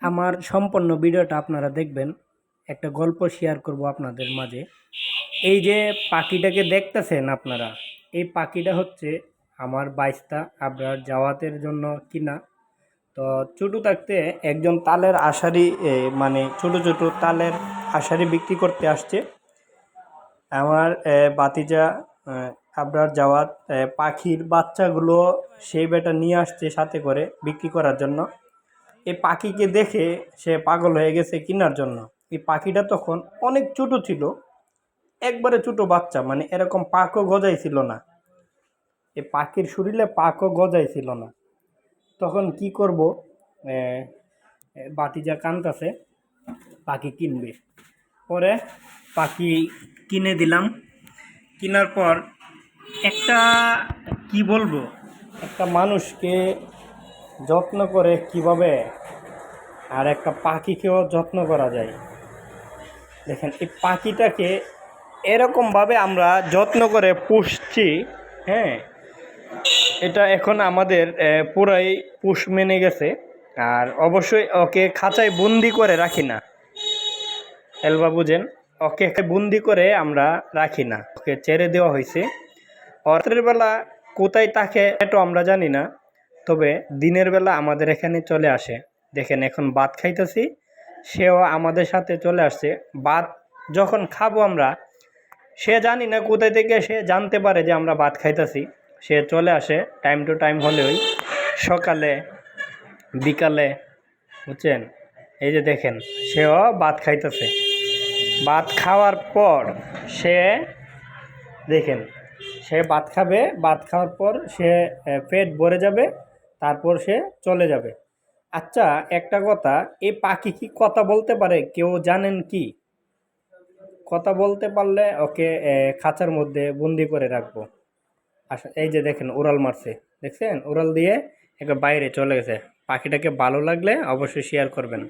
আমার সম্পূর্ণ ভিডিওটা আপনারা দেখবেন। একটা গল্প শেয়ার করব আপনাদের মাঝে। এই যে পাখিটাকে দেখতেছেন আপনারা, এই পাখিটা হচ্ছে আমার বাইস্তা আবরার জাওয়াতের জন্য কিনা। তো ছোট থাকতে একজন তালের আশারি মানে ছোট ছোট তালের আশারি বিক্রি করতে আসছে আমার ভাতিজা আবরার জাওয়াত। পাখির বাচ্চাগুলো সেই বেটা নিয়ে আসছে সাথে করে বিক্রি করার জন্য। এই পাখিকে দেখে সে পাগল হয়ে গেছে কেনার জন্য। এই পাখিটা তখন অনেক ছোট ছিল, একবারে ছোট বাচ্চা, মানে এরকম পাকও গজাইছিল না। এই পাখির শরীরে পাকও গজাইছিল না। তখন কি করব, বাতিজা কানতাছে পাখি কিনবে। পরে পাখি কিনে দিলাম। কেনার পর একটা, কি বলবো, একটা মানুষকে যত্ন করে কিভাবে আর একটা পাখিকেও যত্ন করা যায়। দেখেন এই পাখিটাকে এরকমভাবে আমরা যত্ন করে পুষছি। হ্যাঁ, এটা এখন আমাদের পুরাই পুষ মেনে গেছে। আর অবশ্যই ওকে খাঁচায় বন্দি করে রাখি না, এলবা বুঝেন। ওকে বন্দি করে আমরা রাখি না, ওকে ছেড়ে দেওয়া হয়েছে। রাতের বেলা কোথায় থাকে এটা আমরা জানি না, তবে দিনের বেলা আমাদের এখানে চলে আসে। দেখেন এখন ভাত খাইতেছি, সেও আমাদের সাথে চলে আসছে। ভাত যখন খাবো আমরা, সে জানি না কোথায় থেকে সে জানতে পারে যে আমরা ভাত খাইতেছি। সে চলে আসে টাইম টু টাইম হলেই, সকালে বিকালে, বুঝছেন। এই যে দেখেন সেও ভাত খাইতেছে। ভাত খাওয়ার পর সে, দেখেন, সে ভাত খাবে। ভাত খাওয়ার পর সে পেট ভরে যাবে, তারপর সে চলে যাবে। আচ্ছা, একটা কথা, এই পাখি কি কথা বলতে পারে? কেউ জানেন কি? কথা বলতে পারলে ওকে খাঁচার মধ্যে বন্দি করে রাখবো। আচ্ছা, এই যে দেখেন উড়াল মারছে, দেখছেন? উড়াল দিয়ে একবার বাইরে চলে গেছে। পাখিটাকে ভালো লাগলে অবশ্যই শেয়ার করবেন।